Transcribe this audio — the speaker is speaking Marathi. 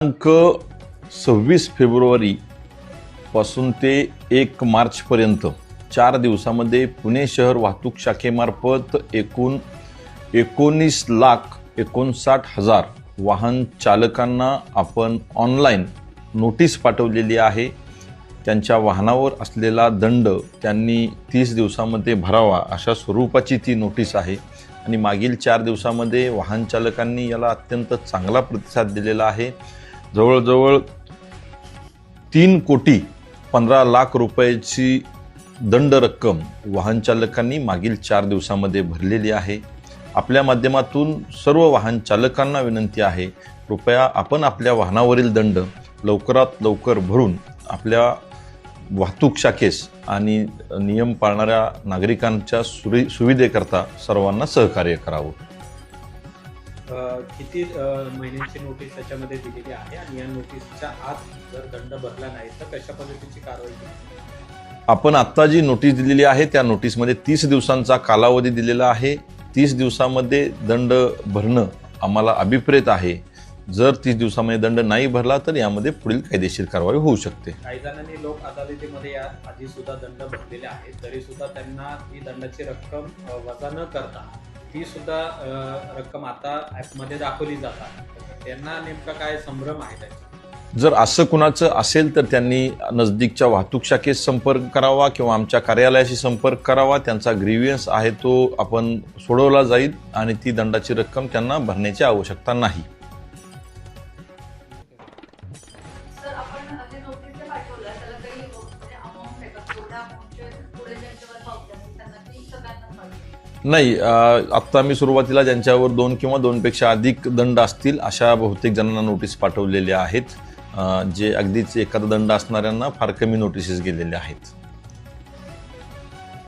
दिनांक 26 फेब्रुवारी पासून ते 1 मार्चपर्यंत 4 दिवसामध्ये पुणे शहर वाहतूक शाखेमार्फत एकूण 19,59,000 वाहन चालकांना आपण ऑनलाईन नोटीस पाठवलेली आहे। त्यांच्या वाहनावर असलेला दंड त्यांनी 30 दिवसामध्ये भरावा अशा स्वरूपाची ती नोटीस आहे आणि मागील 4 दिवसामध्ये वाहन चालकांनी याला अत्यंत चांगला प्रतिसाद दिलेला आहे। जवळजवळ 3,15,00,000 रुपयाची दंड रक्कम वाहन चालकांनी मागील 4 दिवसामध्ये भरलेली आहे। आपल्या माध्यमातून सर्व वाहन चालकांना विनंती आहे, कृपया आपण आपल्या वाहनावरील दंड लवकरात लवकर भरून आपल्या वाहतूक शाखेस आणि नियम पाळणाऱ्या नागरिकांच्या सुविधेकरता सर्वांना सहकार्य करावं। किती महिन्यांची नोटीस त्याच्यामध्ये दिलेली आहे आणि या नोटीसच्या आत जर दंड भरला नाही तर कशा पद्धतीची कारवाई केली? आपण आत्ता जी नोटीस दिलेली आहे त्या नोटीसमध्ये 30 दिवसांचा कालावधी दिलेला आहे। 30 दिवसामध्ये दंड भरणं आम्हाला अभिप्रेत आहे। जर 30 दिवसामध्ये दंड नाही भरला तर यामध्ये पुढील कायदेशीर कारवाई होऊ शकते। काही जणांनी लोक अदालतीमध्ये या आधी सुद्धा दंड भरलेले आहेत, तरी सुद्धा त्यांना ही दंडाची रक्कम वजा न करता ती सुद्धा रक्कम आता ॲपमध्ये दाखवली जातात। त्यांना नेमका काय संभ्रम आहे त्याचा? जर असं कुणाचं असेल तर त्यांनी नजदीकच्या वाहतूक शाखेस संपर्क करावा किंवा आमच्या कार्यालयाशी संपर्क करावा। त्यांचा ग्रीव्हियन्स आहे तो आपण सोडवला जाईल आणि ती दंडाची रक्कम त्यांना भरण्याची आवश्यकता नाही। नाही, आत्ता मी सुरुवातीला ज्यांच्यावर 2 किंवा 2 पेक्षा अधिक दंड असतील अशा बहुतेक जणांना नोटीस पाठवलेल्या आहेत। जे अगदीच एखादा दंड असणाऱ्यांना फार कमी नोटीसेस गेलेल्या आहेत।